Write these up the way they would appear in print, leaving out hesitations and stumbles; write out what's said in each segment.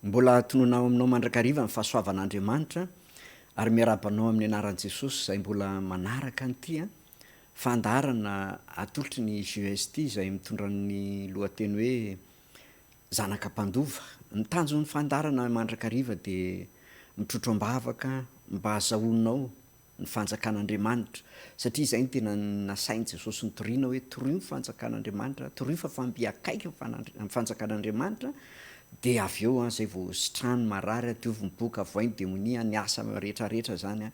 Mbola tononao aminao mandrakariva ny fahasoavan'Andriamanitra ary miarabanao amin'ny anaran'i Jesosy izay mbola manaraka an'ity fandarana atolotry ny JST izay mitondra ny lohateny hoe zanaka mpandova. Ny tanjon'ny fandarana mandrakariva dia mitrotro am-bavaka mba hahazahoanao ny fanjakan'Andriamanitra satria izay ny tena nasain'i Jesosy nitoriana hoe torio ny fanjakan'Andriamanitra, torio fa fampiakaiky ny fanjakan'Andriamanitra. Dia avy eo zay vao sitrany marary diovy miboaka voainy demonia ny asa rehetrarehetra zany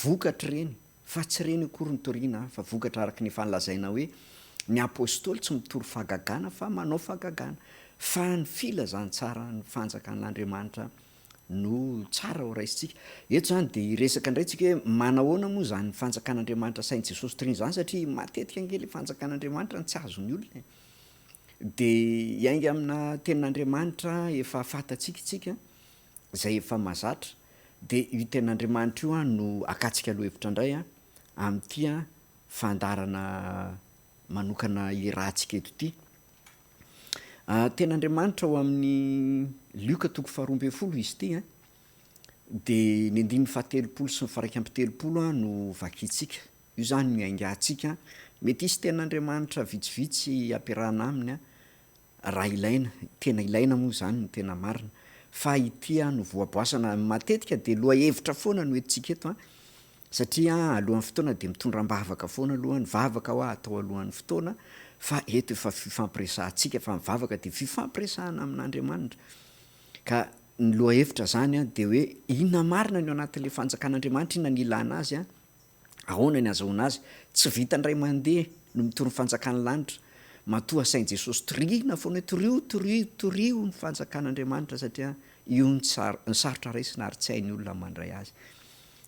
vokatra reny fa tsy reny akory ny toriana fa vokatra araky ny fanlazaina hoe ny apôstôly tsy mitory fahagagana fa manao fahagagana fa ny filazany tsara ny fanjakan'Andriamanitra no tsara ho raisitsika. Eto zany de resaka indray tsika hoe manahoana moa zany fanjakan'Andriamanitra sain'i Jesosy toriana zany satria matetika angely fanjakan'Andriamanitra ny tsy azon'ny olona. De iainga amina tenin'Andriamanitra efa fatatsika tsika zay efa mazatra de io tenin'Andriamanitra io no akatsika aloha hevitra indray am'ty fandarana manokana irahantsika eto ity. Tenin'Andriamanitra ao amin'ny Lioka 2:12 izy ity de ny 9:telopolo sy ny faraika amby telopolo no vakiantsika. Io zany no aingatsika. Mety isy tenin'Andriamanitra vitsivitsy ampiarahana aminy raha ilaina, tena ilaina moa zany no tena marina fa ity no voaboasana matetika de lohahevitra foana no entintsika eto satria alohan'ny fotoana de mitondram-bavaka foana aloha, ny vavaka ho atao alohan'ny fotoana fa eto efa fifampiresahantsika fa mivavaka de fifampiresahana amin'Andriamanitra. Ka ny lohahevitra zany de hoe inona marina ny ao anatin'le fanjakan'Andriamanitra, inona ny ilana azy ahoana ny azahoana azy. Tsy vita indray mandeha no mitory ny fanjakan'ny lanitra. Matoa sain'i Jesosy toriana foana hoe torio ny fanjakan'Andriamanitra satria io ny sarotra raisina ary tsy hain'ny olona mandray azy.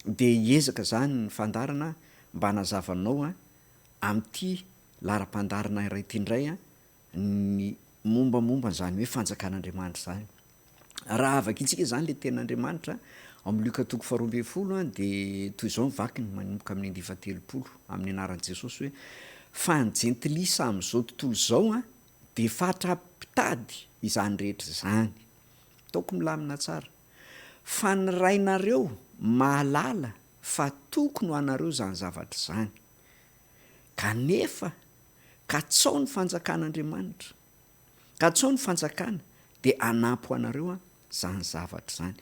De hiezaka zany ny fandarana mba hanazavanao am'ty laharam-pandarana iray ty indray ny mombamomba zany hoe fanjakan'Andriamanitra zany. Raha vakiantsika zany le tenin'Andriamanitra amin'ny Lioka 2:12 de toy izao mivakiny manomboka amin'ny 9:telopolo amin'ny anaran'i Jesosy hoe fa ny jentilisa am'izao tontolo zao de fatra-pitady izany rehetra zany. Taoko milamina tsara. Fa ny rainareo mahalala fa tokony ho anareo zany zavatra zany. Kanefa ka tsao ny fanjakan'Andriamanitra, ka tsao ny fanjakana de anampy ho anareo zany zavatra zany.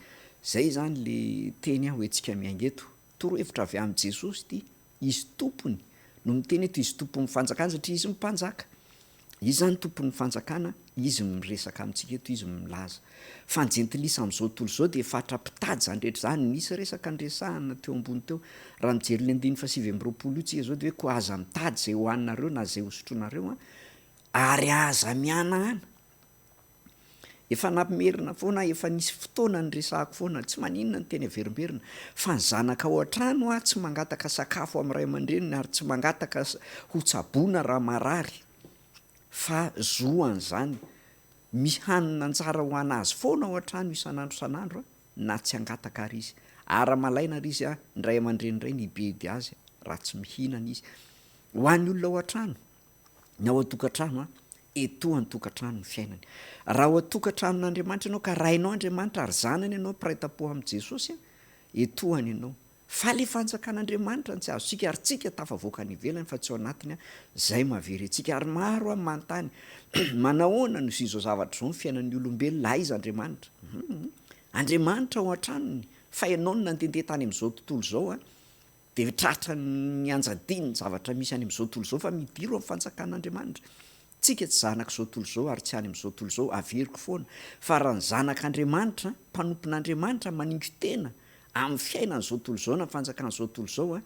Zay zany le teny hoentsika miainga eto. Torohevitra avy amin'i Jesosy ity, izy tompony no miteny eto, izy tompon'ny fanjakana satria izy mimpanjaka. Izy zany tompon'ny fanjakana, izy miresaka amintsika eto, izy milaza. Fa ny jentilisa am'izao tontolo zao de fatra-pitady zany rehetra zany. Nisy resaka andresahana teo ambony teo. Raha mijery le 9:20 io tsika zao de hoe ko aza mitady zay hohaninareo na zay hosotroanareo ary aza mianahana. Efa nampimerina foana, efa nisy fotoana nyresahako foana, tsy maninona ny teny averimberina fa ny zanaka ao an-trano tsy mangataka sakafo amin'ny ray aman-dreniny ary tsy mangataka hotsaboana raha marary fa zoany zany. Misy hanina tsara ho ana azy foana ao an-trano isan'andro na tsy angataka ary izy. Ara-malaina ary izy ny ray aman-dreny ray ny hibe azy raha tsy mihinana izy. Ho an'ny olona ao an-trano, ny ao an-tokantrano etoa ny tokantrano ny fiainany. Raha ao an-tokantranon'Andriamanitra ianao ka rainao Andriamanitra ary zanany ianao piray-tam-po amin'i Jesosy etoany ianao. Fa le fanjakan'Andriamanitra ny tsy azontsika ary tsika tafavoaka any ivelany fa tsy ao anatiny zay mahavery antsika ary maro manontany manahoana no izao zavatra zao ny fiainan'ny olombelona aiza Andriamanitra? Andriamanitra ao an-tranony fa ianao no nandendeha tany am'izao tontolo zao de tratra ny anjadiny ny zavatra misy any am'izao tontolo zao fa midiro amin'ny fanjakan'Andriamanitra. Tsika tsy zanak'izao tontolo zao ary tsy any am'izao tontolo zao averiko foana fa raha ny zanak'Andriamanitra, mpanompon'Andriamanitra maningo tena amin'ny fiainan'izao tontolo zao na fanjakan'izao tontolo zao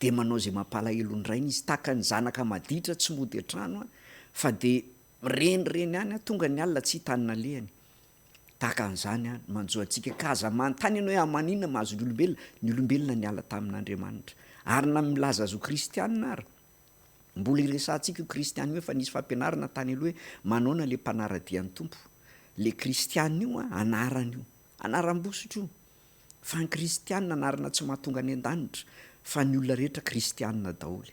de manao zay mampalahelo ny rainy izy tahaka ny zanaka maditra tsy mody an-trano fa de renireny any tonga ny alina tsy hitanina lehany. Tahaka an'izany manjo antsika ka aza manontany ianao hoe aman'inona mahazo ny olombelona ny ala tamin'Andriamanitra ary na milaza azy ho kristianina ary. Mbola iresahantsika io kristianina io fa nisy fampianarana tany aloha hoe manaona le mpanaradian'ny tompo. Le kristianina io anarana io, anaram-bositra io. Fa ny kristianina anarana tsy mahatonga any an-danitra fa ny olona rehetra kristianina daholo.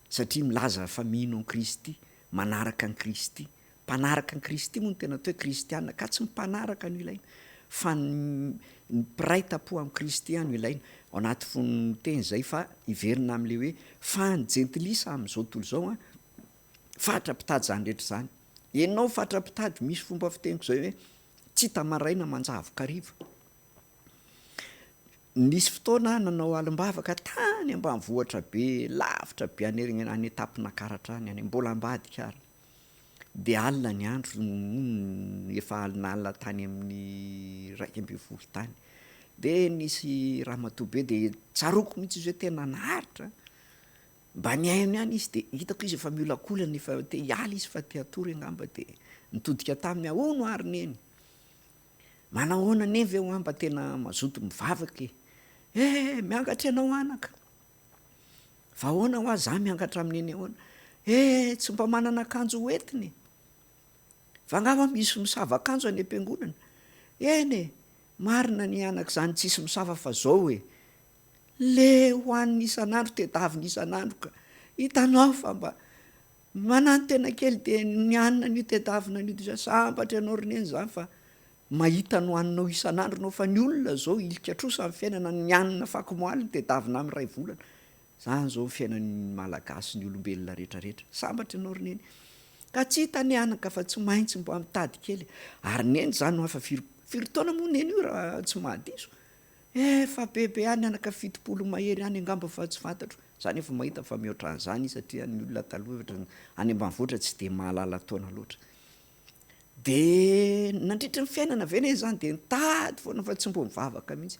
Satria milaza fa mino an'i Kristy, manaraka an'i Kristy, mpanaraka ny Kristy moa no tena atao hoe kristiana ka tsy mpanaraka no ilaina fa ny mpiray tam-po amin'ny Kristy no ilaina. Ao anaty fonony teny zay fa iverina am'le hoe fa ny jentilisa am'izao tontolo zao fatra-pitady zany rehetra zany. Ianao fatra-pitady misy fomba fiteniko zay hoe tsy hita maraina manjavoka hariva. Nisy fotoana nanao alim-bavaka tany ambanivohitra be, lavitra be any etapina-karatra any mbola ambadika ary. De alina ny andro efa alina tany amin'ny 12 tany. De nisy ramatoa be de tsaroko mihitsy izy hoe tena naharitra. Mba niaino ihany izy de hitako izy efa miolakolana efa te hiala izy fa te hatory angamba de nitodika taminy ahono ary neny. Manahoana neny ve ho mba tena mazoto mivavaka e? Miangatra ianao anaka. Fa ahoana ho azy miangatra amin'eny ahoana? Tsy mba manana akanjo hoentiny. Fa angamba misy misava akanjo any am-piangonana. Eny marina ny anaka zany tsisy misava fa zao le hoan'ny isan'andro tedaviny isan'andro ka hitanao fa mba manano tena kely de ny anina n'io tedavina n'io sambatra ianao roneny zany fa mahita no haninao isan'andro anao fa ny olona zao ilika trosa amin'ny fiainana ny anina fakomoaly ny tedavina amin'ny ray volana. Zany zao fiainan'ny malagasy ny olombelona rehetrarehetra sambatra ianao roneny ka tsy hita ny anaka fa tsy maintsy mba mitady kely ary neny zany no efa firy taona moa neny io raha tsy mahadiso. Fa bebe any anaka 70 mahery any angamba fa tsy fantatro. Zany efa mahita fa mihoatra an'izany satria ny olona taloha ohatra any ambanivohitra tsy de mahalala taona loatra. De nandritra ny fiainana ve zany de nitady foana fa tsy mbo mivavaka mihitsy.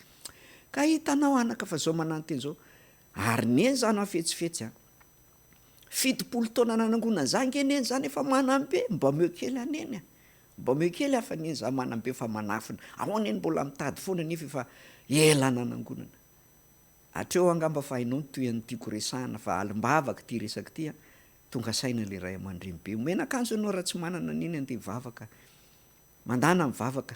Ka hitanao anaka fa zao manano teny zao. Ary neny zany afetsifetsy 70 taona nanangona zany nge neny zany efa manambe mba meo kely aneny. Mba meo kely afa neny zany manambe fa manafina. Ahoana neny mbola mitady foana nefa efa ela nanangonana. Hatreo angamba fa hainao ny toy an'tiako resahana fa alim-bavaka ty resaka ty tonga saina le ray aman-dreny be. Omena akanjo ianao raha tsy manana neny andeha hivavaka. Mandana mivavaka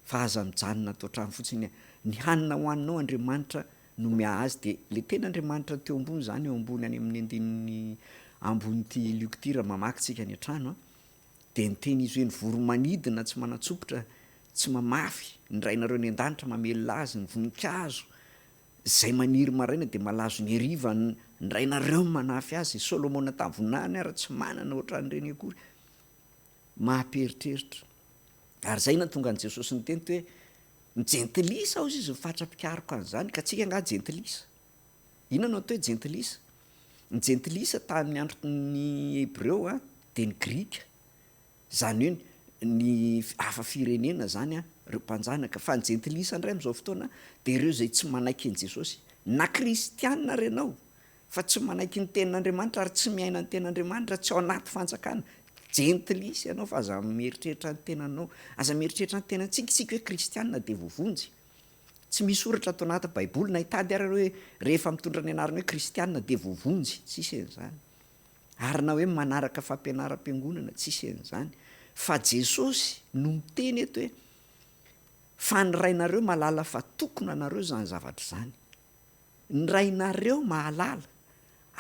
fa aza mijanona atao trano fotsiny. Ny hanina hoaninao Andriamanitra nomea azy de le tena Andriamanitra teo ambony zany eo ambony any amin'ny andininy ambony ty lioko ty raha mamakytsika ny an-trano de ny teny izy hoe ny voromanidina tsy manatsopotra tsy mamafy ny rainareo ny an-danitra mamelona azy ny voninkazo zay maniry maraina de malazo ny hariva ny rainareo manafy azy. Solomona tamin'ny voninahiny ary tsy manana ohatran'ireny akory. Mamperitreritra. Ary zay natonga an' Jesosy ny teny hoe ny jentilisa hozy izy fatra-pikaroko an'izany ka tsika nga jentilisa. Inona no atao hoe jentilisa? Ny jentilisa tamin'ny andron'ny Hebreo de ny Grika. Zany hoe ny hafa firenena zany reo mpanjanaka fa ny jentilisa indray am'izao fotoana de ireo zay tsy manaiky an' Jesosy. Na kristianina renao fa tsy manaiky ny tenin'Andriamanitra ary tsy miaina ny tenin'Andriamanitra tsy ao anaty fanjakana. Jentilisa ianao fa aza mieritreritra ny tenanao, aza mieritreritra ny tenantsika hoe kristianina de voavonjy. Tsy misy soratra atao anaty baiboly na hitady ary hoe rehefa mitondra ny anarana hoe kristianina de voavonjy, tsisy an'izany. Ary na hoe manaraka fampianaram-piangonana tsisy an'izany. Fa Jesosy no miteny eto hoe fa ny rainareo mahalala fa tokony anareo zany zavatra zany. Ny rainareo mahalala.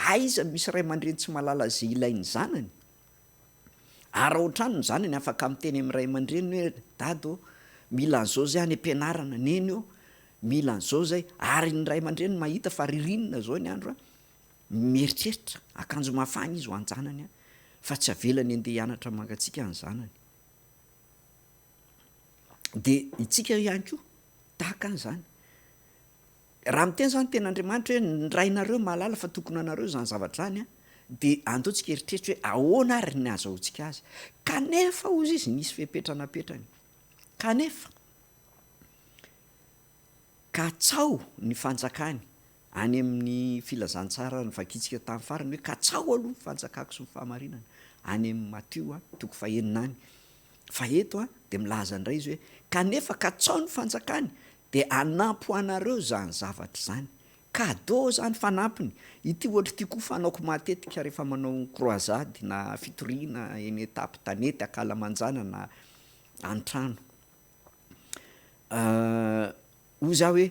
Aiza misy ray aman-dreny tsy mahalala zay ilainy zanany? Ary ohatrano ny zanany afaka miteny amin'ny ray aman-dreny hoe dado mila an'izao zay any am-pianarana neny eo, mila an'izao zay ary ny ray aman-dreny mahita fa ririnina zao ny andro mieritreritra akanjo mafana izy ho an-janany fa tsy avelany andeha hianatra mangatsika ny zanany. De itsika ihany koa tahaka an'izany. Raha miteny zany ten'Andriamanitra hoe ny rainareo mahalala fa tokony anareo zany zavatra zany de andaontsika eritreritra hoe ahoana ary ny azahoantsika azy. Kanefa hozy izy nisy fipetranapetrany. Kanefa katsao ny fanjakany any amin'ny filazantsara ny vakitsika tamin'ny farany hoe katsao aloha ny fanjakako sy ny fahamarinana any amin'ny Matio 9:9. Fa eto de milaza indray izy hoe kanefa katsao ny fanjakany de anampy ho anareo zany zavatra zany. Cadeau zany fanampiny. Ity ohatra ty koa fanaoko matetika rehefa manao croisade na fitoriana eny etapy tanety akalamanjana na an-trano. Hoy aho hoe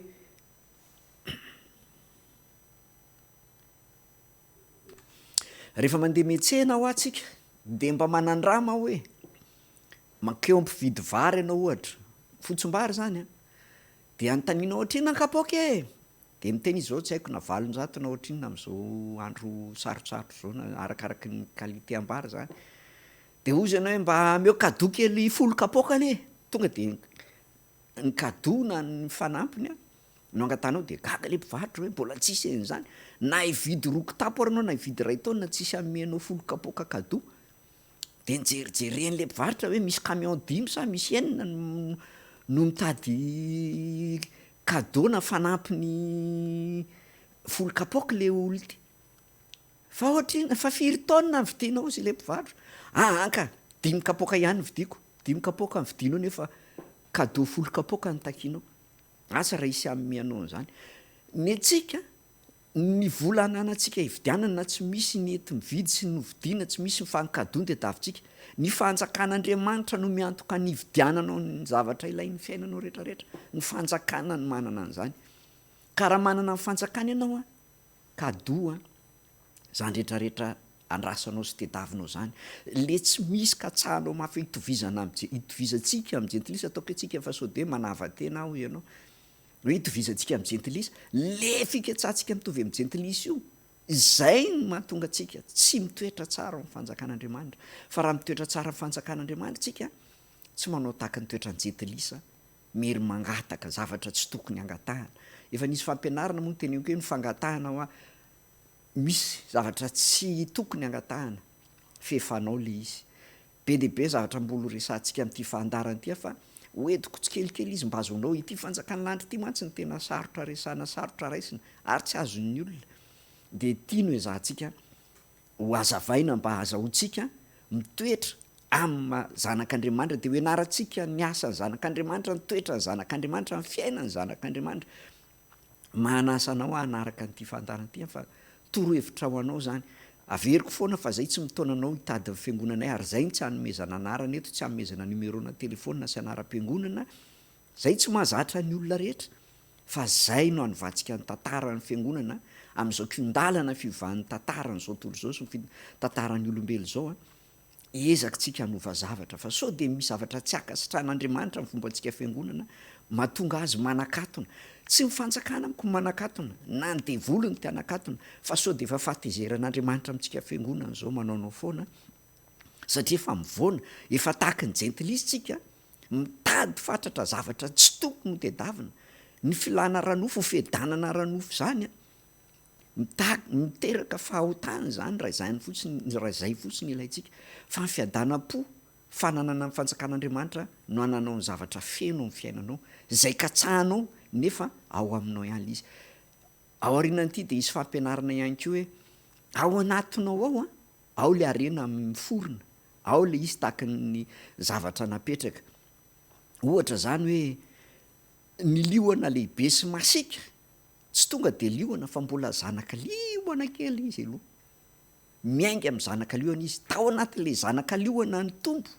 rehefa mandeha miantsena ho atsika de mba manandrama hoe mankeo ampividy vary ianao ohatra fotsim-bary zany a de anontaniana ohatrinona ny kapoaka e de miteny izy zao tsy haiko na valonjato na ohatrinona am'izao andro sarotsarotra zao na arakaraky ny qualité am-bary zany de ozy ianao hoe mba meo cadeau kely folo kapoaka anie tonga de ny cadeau na ny fanampiny a no angatanao de gaga le mpivarotra hoe mbola tsisy en'zany na ividy roko tapo ary anao na ividy ray taona tsisy amenao folo kapoaka cadeau de njerijeren'le mpivarotra hoe misy camion 5 sa misy enina no mitady cadeau na fanampiny folo kapoaka le olo ty fa ohatrina fa firy taona vidianao izy le mpivarotra anka 5 kapoaka ihany vidiko 5 kapoaka ny vidinao nefa cadeau folo kapoaka ny takinao asa raha isy amianao an'zany ny atsika ny vola ananantsika hividianana na tsy misy ny ety mividy sy ny novidiana tsy misy mifankadony de davintsika ny fanjakan'Andriamanitra no miantoka ny hividiananao ny zavatra ilain'ny fiainanao rehetrarehetra ny fanjakana ny manana an'zany ka raha manana ny fanjakana ianao a cadeau a zany rehetrarehetra andrasanao sy tedavinao zany le tsy misy katsahanao mafy hitovizana hitovizantsika amin'ny gentilisa ataoko hoe tsika efa sao de manava-tena aho ianao hoe hitovizantsika amin'ny gentilisa le fikatsantsika mitovy amin'ny gentilisa io zay no mahatonga atsika tsy mitoetra tsara amin'ny fanjakan'Andriamanitra fa raha mitoetra tsara amin'ny fanjakan'Andriamanitra tsika tsy manao tahaka ny toetra ny gentilisa mery mangataka zavatra tsy tokony angatahana efa nisy fampianarana moa teny hoe ny fangatahana hoa misy zavatra tsy tokony angatahana fefanao le izy be deaibe zavatra mbolo resantsika am'ty fandarana ty fa hoentiko tsy kelikely izy mba azonao ity fanjakany lanitra ty mantsy ny tena sarotra resana sarotra raisina ary tsy azon'ny olona de tiano ezahantsika ho azavaina mba azahoantsika mitoetra amin'ny zanak'Andriamanitra de hoe naratsika ny asany zanak'Andriamanitra ny toetra ny zanak'Andriamanitra ny fiainany zanak'Andriamanitra manasanao anaraka n'ity fandarana ty fa torohevitra ho anao zany averiko foana fa zay tsy mitaonanao hitady ny fiangonanay ary zay tsy hanomezana anarana eto tsy hanomezana numerona telefona sy anaram-piangonana zay tsy mahazatra ny olona rehetra fa zay no anovatsika ny tantara ny fiangonana am'izao kiondalana fiovahan'ny tantarany zao tolo zao sy tantarany olombelo zao a ezaka tsika hanova zavatra fa sao de misy zavatra tsy akasitran'Andriamanitra ny fomba antsika fiangonana mahatonga azy manakatona tsy mifanjakana amiko manakatona na ny devolony ty anakatona fa sao de efa fahatezeran'Andriamanitra amintsika fiangonana zao manaonao foana satria efa mivoana efa tahaka ny gentilisa tsika mitady fatratra zavatra tsy tokony tedavina ny filana ranofo fedanana ranofo zany a miteraka fahotany zany raha zany fotsiny raha zay fotsiny ilayntsika fa ny fiadanam-po fananana ny fanjakan'Andriamanitra no ananao ny zavatra feno amin'ny fiainanao zay katsahanao nefa ao aminao ihany izy ao arinan'ity de isy fampianarana ihany ko hoe ao anatinao ao a ao le arena miforona ao le izy tahaka ny zavatra napetraka ohatra zany hoe ny lioana lehibe sy masika tsy tonga de lioana fa mbola zanaka lioana kely izy aloha miainga amin'ny zanaka lioana izy tao anatin'le zanaka lioana ny tombo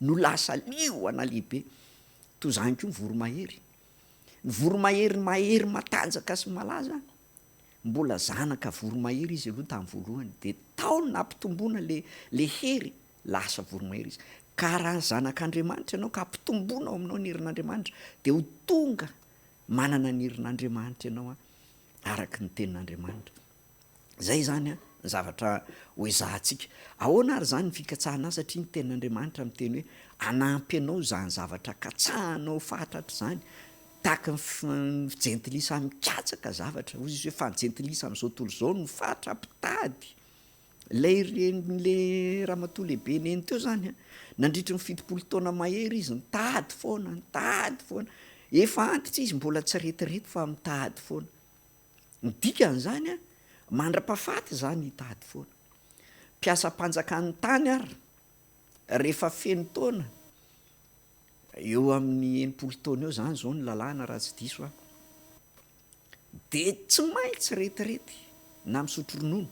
no lasa lioana lehibe to zany ko ny voromahery ny voromahery mahery matanjaka sy malaza mbola zanaka voromahery izy aloha tamin'ny voalohany de tao nampitomboana le hery lasa voromahery izy ka raha zanak'Andriamanitra ianao ka ampitomboana ao aminao ny herin'Andriamanitra de ho tonga manana ny herin'Andriamanitra ianao a araky ny tenin'Andriamanitra zay zany a ny zavatra hoezahantsika ahoana ary zany ny fikatsahanao satria ny tenin'Andriamanitra miteny hoe anampy anao zany zavatra katsahanao fatratra zany tahaka ny gentilisa mikatsaka zavatra ozy izy hoe fa ny gentilisa am'izao tolo zao no fatra mpitady lay ren'le ramatoa lehibe neny teo zany a nandritry ny fitopolo taona mahery izy nitady foana efa antitra izy mbola tsy retirety fa mitady foana ny dikan'zany a mandra-pahafaty zany hitady foana mpiasa mpanjakan'ny tany ary rehefa feno taona eo amin'ny 80 taona eo zany zao ny lalàna raha tsy diso a de tsy maintsy retirety na misotro ronono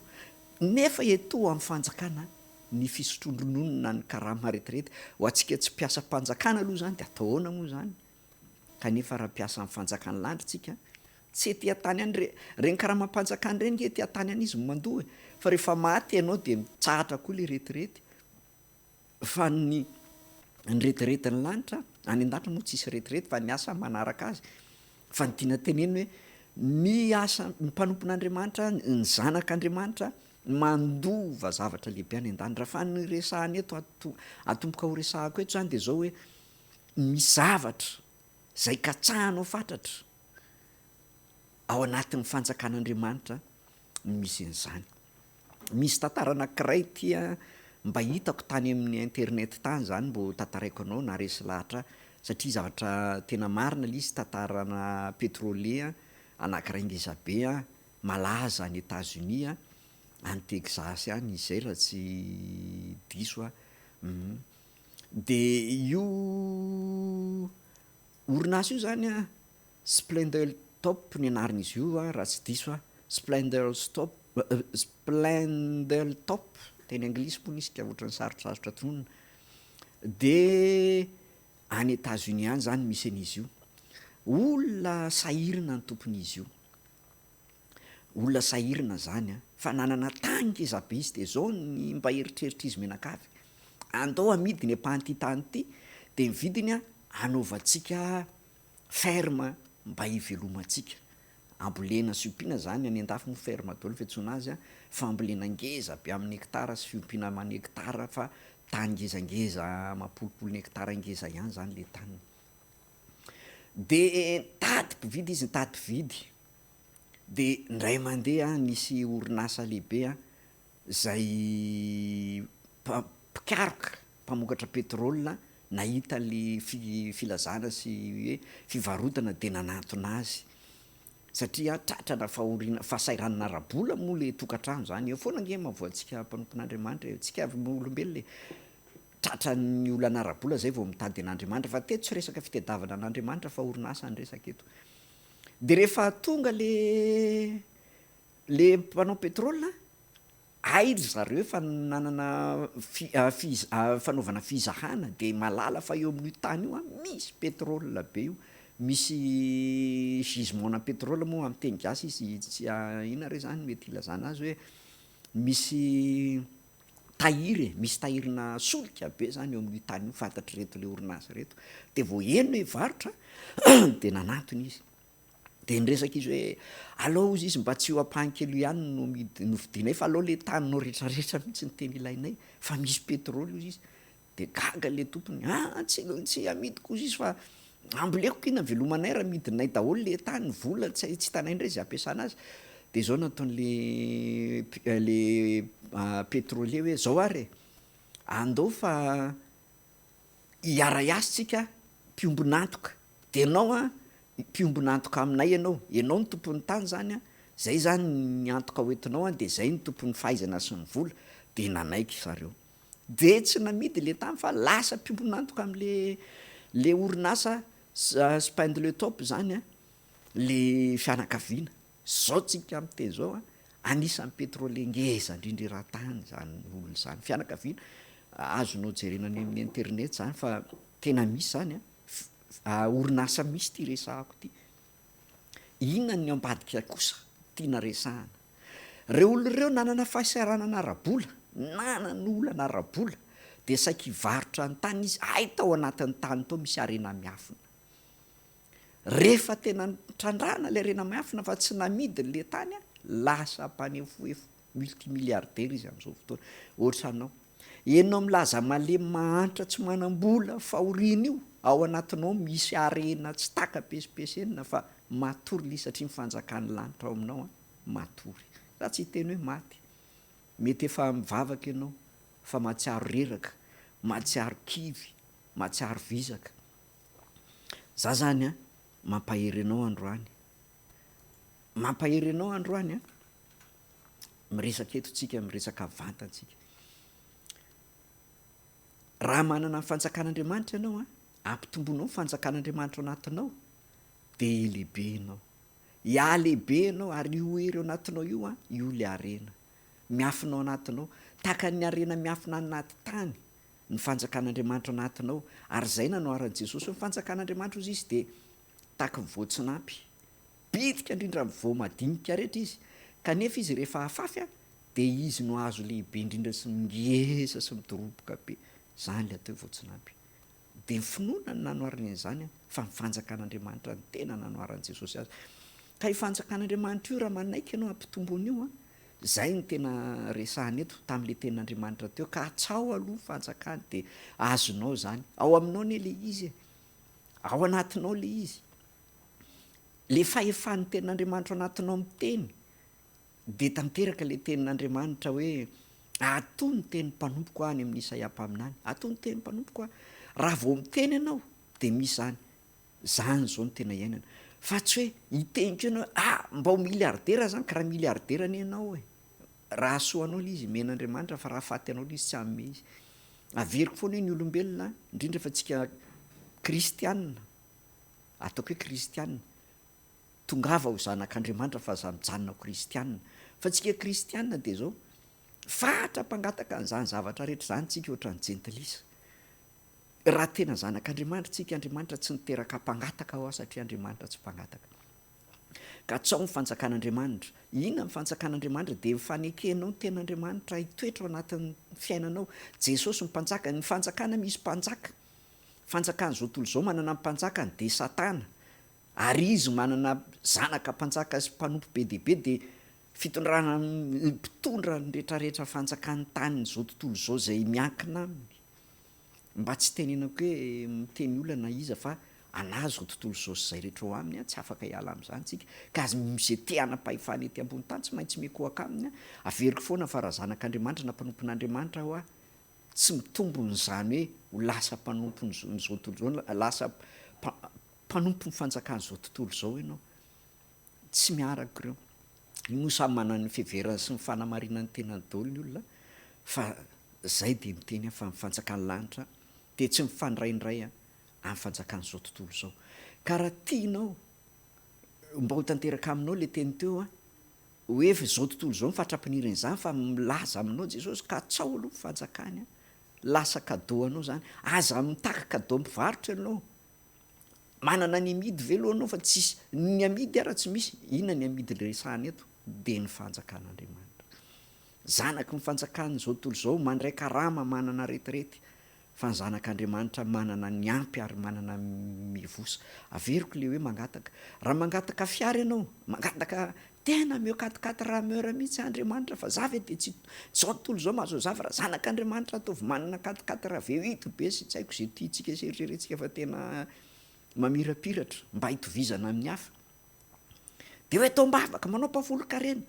nefa eto amin'ny fanjakana ny fisotro ronono na ny karama retirety ho atsika tsy mpiasa mpanjakana aloha zany de ataohoana moa zany kanefa raha mpiasa amin'ny fanjakany lanitra tsika tsy ety atany any reny karamam-panjakany reny ke ety atany any izy mandoa fa rehefa maty ianao de mitsahatra koa le retirety fa ny ny retiretiny lanitra any an-datra moa tsisy retirety fa ny asa manaraka azy fa ny tiana teneny hoe ny asa ny mpanompon'andriamanitra ny zanak'andriamanitra mandova zavatra lehibe any an-dany raha fa ny resahany eto atomboka ho resahako eto zany de zao hoe misy zavatra zay katsahanao fatratra ao anatin'ny fanjakan'andriamanitra misy an'izany. Misy tantara anankiray tia mba hitako tany amin'ny internet tany zany mbo tantaraiko anao na resy lahatra satria zavatra tena marina le izy tantarana pétrolier anankiray ngezabe malaza any États-Unis any Texas any izay raha tsy diso de io orinasa io zany Splendor Top ny anaran'izy io raha tsy diso Splendor Top teny anglisy moa nisy ka ohatran'ny sarotrasarotra tonona de any États-Unis any zany misy an'izy io olona sahirina ny tompon'izy io olona sahirina zany fa nanana tany ngezabe izy de zao ny mba eritreritra izy menakavy andao amidy ny ampahan'ty tany ty de ny vidiny anaovantsika ferme mba hivelomantsika ambolena sy ompiana zany any an-dafy mo ferme daholo fiantsoana azy fa ambolena ngezabe amin'ny hektara sy fiompiana amin'ny hektara fa tany ngezangeza mampolopolony hektara ngeza ihany zany le tany de tady mpividy izy nitady mpividy de ndray mandeha nisy orinasa lehibe zay mpikaroka mpamokatra pétrole nahita le filazana sy hoe fivarotana de nanatona azy satria tratrana fahasairanana rabola moa le tokantrano zany eo foana nge mavoantsika mpanompon'andriamanitra tsika olombelo le tratrany olana rabola zay vao mitady an'andriamanitra fa teto tsy resaka fitadiavana an'andriamanitra fa orinasa ny resaka eto de rehefa tonga le mpanao pétrole aidry zareo fa nanana fanaovana fizahana de malala fa eo amin'io tany io misy pétrole be io misy gisement pétrole moa amin'ny teny gasy izy tsy ina re zany mety ilazana azy hoe misy misy tahirina solika be zany eo amin'io tany io fantatry reto le orinasa reto de vao enina varotra de nanatony izy de nyresaka izy hoe alao ozy izy mba tsy ho ampahankelo ihany no novidinay fa alao le taninao rehetrarehetra mihitsy ny teny ilainay fa misy pétrole io izy de gaga le tompony tsy amidiko ozy izy fa amboleko kina velomanay raha midinay daholo le tany vola tsy tanay indray zay ampiasana azy de zao nataon'le pétrolier hoe zao ary andao fa hiara-iasitsika mpiombonantoka de anao mpiombonantoka aminay ianao ny tompon'ny tany zany zay zany ny antoka hoentinao de zay ny tompon'ny fahaizana sy ny vola de nanaiky zareo de tsy namidy le tany fa lasa mpiombonantoka am'le orinasa Spindle Top zany le fianakaviana zao tsika am'teny zao anisan'ny pétrole ngeza indrindra raha tany zany olona zany fianakaviana azonao jerena any amin'ny internet zany fa tena misy zany orinasa misy ty resahako ty inona ny ambadika kosa tiana resahana reo olo reo nanana fahasaranana rabola nanana olana rabola de saiky varotra ny tany izy tao anatin'ny tany tao misy arena miafina rehefa tena trandrana le arena miafina fa tsy namidiny le tany lasa mpanefoefo multimilliardaire izy am'izao fotoana ohatranao enao milaza male mahantra tsy manam-bola fahoriana io ao anatinao misy arena tsy taka-pesipesena fa matory li satria mifanjakany lanitra ao aminao matory raha tsy teny hoe maty mety efa mivavaka ianao fa matsiaro reraka matsiaro kivy matsiaro vizaka za zany mampahery anao androany miresaka eto tsika miresaka vantantsika raha manana fanjakan'andriamanitra ianao ampitombonao fanjakan'andriamanitra anatinao de lehibe ianao lehibe ianao ary io hery eo anatinao io le arena miafinao anatinao taka ny arena miafina anaty tany ny fanjakan'andriamanitra anatinao ary zay nanoaran'i Jesosy ny fanjakan'andriamanitra ozy izy de taka mivoatsinampy bitika indrindra mivoa madinika rehetra izy kanefa izy rehefa afafy de izy no azo lehibe indrindra sy ngeza sy midoroboka be zany le atao voatsinampy de finoana ny nanoarany an'izany fa mifanjakan'andriamanitra ny tena nanoaran' jesosy azy ka ifanjakan'andriamanitra io raha manaiky ianao ampitombony io zay ny tena resahany eto tamin'le ten'andriamanitra teo ka atsao aloha fanjakany de azonao zany ao aminao ne le izy ao anatinao le izy le fahefan'ny tenin'andriamanitra anatinao miteny de tanteraka le tenin'andriamanitra hoe ato ny teny mpanompoko any amin'ny Isaiah-paminany ato ny teny mpanompoko a raha vao miteny ianao de misy zany zao ny tena iainana fa tsy hoe hitenika ianao mba ho miliardera zany ka raha miliardera ny ianao raha soanao le izy men'andriamanitra fa raha faty anao le izy tsy amme izy averiko foana hoe ny olombelona indrindra fa tsika kristianina ataoko hoe kristianina tongava ho zanak'andriamanitra fa za mijanona ho kristianina fa tsika kristianina de zao fatra mpangataka an'izany zavatra rehetra zany tsika ohatran'ny jentilisa raha tena zanak'andriamanitra tsika andriamanitra tsy niteraka mpangataka ao satria andriamanitra tsy mpangataka ka tsao ny fanjakan'andriamanitra inona ny fanjakan'andriamanitra de mifanekenao ny ten'andriamanitra hitoetra ao anatin'ny fiainanao jesosy ny mpanjaka ny fanjakana misy mpanjaka fanjakany zao tontolo zao manana mpanjakany de satana ary izy manana zanaka mpanjaka sy mpanompo be dehibe de fitondrana mpitondra ny rehetrarehetra fanjakan'ny taniny zao tontolo zao zay miankina aminy mba tsy tenenako hoe miteny olana iza fa anazy zao tontolo zao sy zay rehetra ho aminy tsy afaka hiala am'izany tsika ka azy misy te-hanapahefany ety ambony tany tsy maintsy mekoaka aminy averiko foana fa raha zanak'andriamanitra na mpanompon'andriamanitra ho tsy mitombony zany hoe ho lasa mpanompony zao tontolo zao lasa mpanompo ny fanjakany zao tontolo zao ianao tsy miaraka ireo io samy manany fiheverana sy ny fanamarinany tenany daholo ny olona fa zay de miteny fa mifanjakan'ny lanitra de tsy mifandraindray amin'ny fanjakany zao tontolo zao ka raha tianao mba ho tanteraka aminao le teny teo hoe zao tontolo zao mifatrampinirany zany fa milaza aminao jesosy ka tsao aloha fanjakany lasa cadeau anao zany aza mitaka cadeau mpivarotra ianao manana ny amidy velo anao fa tsisy ny amidy ara tsy misy inona ny amidy resahany eto de ny fanjakan'andriamanitra zanaky ny fanjakany zao tontolo zao mandray karama manana retirety fa ny zanak'andriamanitra manana ny ampy ary manana mivosa averiko le hoe mangataka raha mangataka fiara ianao mangataka tena miokatikati raha meura mihitsy andriamanitra fa za ve de tsy zao tontolo zao mahazo zava raha zanak'andriamanitra atovy manana katikati raha ve hito be sy tsy haiko zay tiatsika seritreretintsika fa tena mamirapiratra mba hitovizana amin'ny hafa de hoe tao-mbavaka manao mpafolo-karena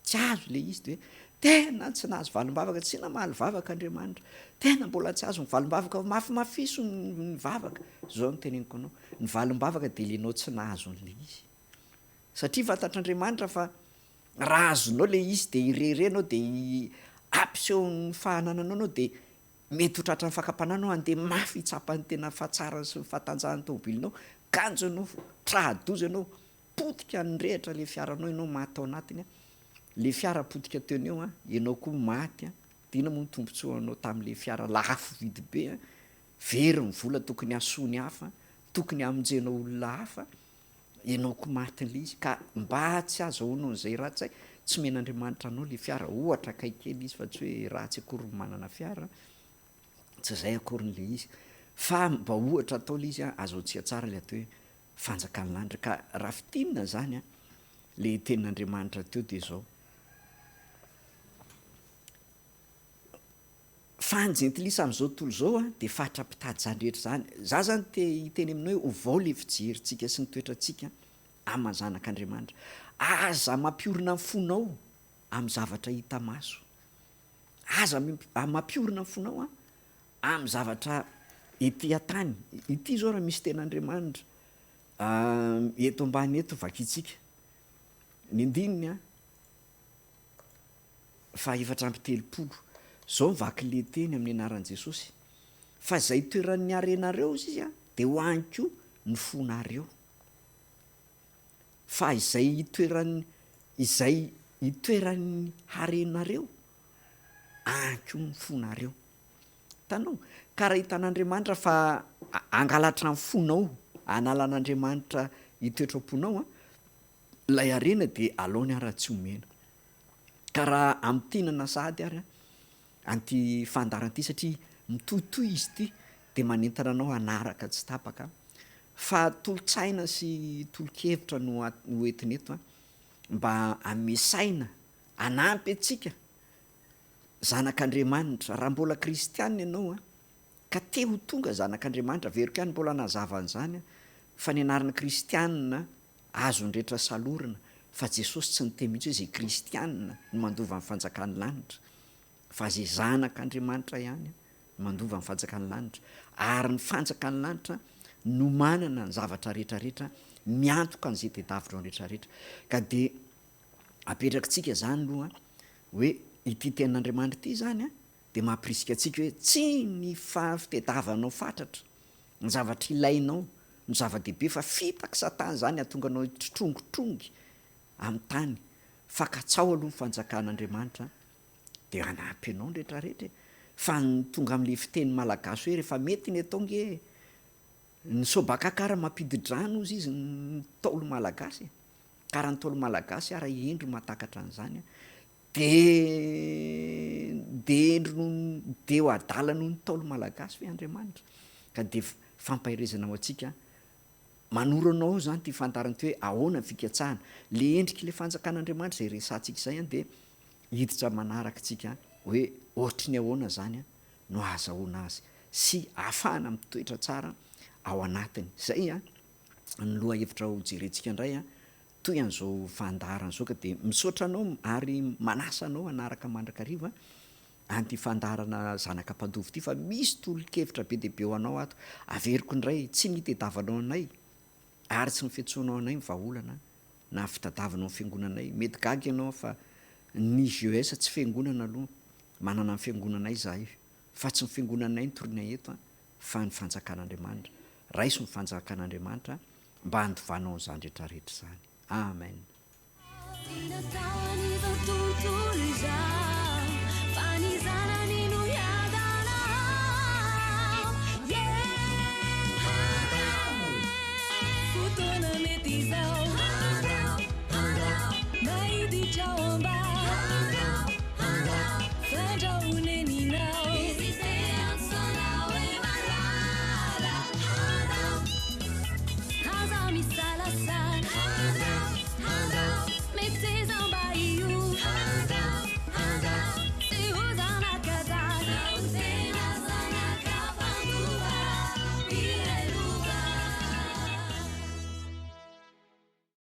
tsy azo le izy de hoe tena tsy nahazo valim-bavaka tsy na mahaly vavaka andriamanitra tena mbola tsy azo ny valim-bavaka mafimafiso ny vavaka zao no teneniko anao ny valim-bavaka de lenao tsy nahazon'le izy satria fantatr'andriamanitra fa raha azonao le izy de irerenao de ampiseho ny fahanananao anao de mety ho tratra ny fakapananao andeha mafy hitsapany tena fahatsara sy ny fahatanjahany tomobilinao kanjo anao trahadozy anao potika ny rehatra le fiaranao ianao maty ao anatiny le fiara potika teoneo ianao koa maty de ina moa ny tombontsoanao tam'le fiara lafo vidy be very ny vola tokony asony hafa tokony amonjenao olona hafa ianao koa maty n'le izy ka mba tsy azahoanao n'izay ratsy tsy men'andriamanitra anao le fiara ohatra kaikely izy fa tsy hoe ratsy akory ny manana fiara tsy zay akory n'le izy fa mba ohatra atao le izy azahoantsika tsara le atao hoe fanjakan'ny lanitra ka raha fitinina zany le tenin'andriamanitra teo de zao fanjentilisa am'izao tontolo zao de fatra-pitady zany rehetra zany za zany hiteny aminao hoe ovao le fijerintsika sy ny toetrantsika amin'ny zanak'andriamanitra aza mampiorina ny fonao amin'ny zavatra hita maso aza mampiorina ny fonao amin'ny zavatra ety an-tany ity zao raha misy ten'andriamanitra eto ambany eto vakitsika ny andininy fa efatra amby telopolo zao mivaky le teny amin'ny anaran'i Jesosy fa zay toeran'ny arenareo izy de ho any koa ny fonareo fa izay itoeran'ny harenareo any koa ny fonareo tanao ka raha hitan'andriamanitra fa angalatra ny fonao analan'andriamanitra hitoetra am-ponao lay arena de alaony ara-tsy omena ka raha am'tinana sady ary anty fandaran'ity satria mitohitoy izy ty de manentana anao anaraka tsy tapaka fa tolotsaina sy tolo-kevitra no entinetoa mba amesaina anampy atsika zanak'andriamanitra raha mbola kristianina ianaoa ka te ho tonga zanak'andriamanitra veriko ihany mbola nazavan'zany fa ny anarana kristianina azo ndrehetra salorina fa jesosy tsy nyte mihitsy hoe zay kristianina no mandova ny fanjakany lanitra fa zay zanak'andriamanitra ihany no mandova ny fanjakany lanitra ary ny fanjakany lanitra no manana ny zavatra rehetrarehetra miantoka an'izay tedavitra ao rehetrarehetra ka de apetrakintsika zany aloha hoe ity ten'andriamanitra ity zany de mampirisika atsika hoe tsy ny fitediavanao fatratra ny zavatra ilainao ny zava-dehibe fa fipaky satana zany atonga anao trongontrongy amin'ny tany fa katsao aloha ny fanjakan'andriamanitra de anampy anao ny rehetrarehetra fa ny tonga am'le fiteny malagasy hoe rehefa mety ny ataonge ny sobaka karaha mampididrano izy izy ny taolo malagasy karaha ny taolo malagasy ara endro matakatra an'izany de endro de ho adala noho ny taolo malagasy fe andriamanitra ka de fampahirezana ao atsika manoro anao zany ty fantarany ty hoe ahoana ny fikatsahana le endriky le fanjakan'andriamanitra zay resantsika zay de hiditra manaraka tsika hoe ohatry ny ahoana zany no azahoana azy sy ahafahana mitoetra tsara ao anatiny zay ny loha hevitra ho jerentsika indray toy an'izao fandarana zao ka de misaotra anao ary manasa anao anaraka mandrakariva anty fandarana zanaka mpandovo ty fa misy tolo-kevitra be deabe ho anao ato averiko indray tsy mitediavanao anay ary tsy mifetsoanao anay mivaolana na fitadavanao ny fiangonanay mety gagy ianao fa ny GES tsy fiangonana aloha manana ny fiangonanay za io fa tsy ny fiangonanay ny torina eto fa ny fanjakan'andriamanitra raiso ny fanjakan'andriamanitra mba handovanao zany rehetrarehetra zany amen. Salasa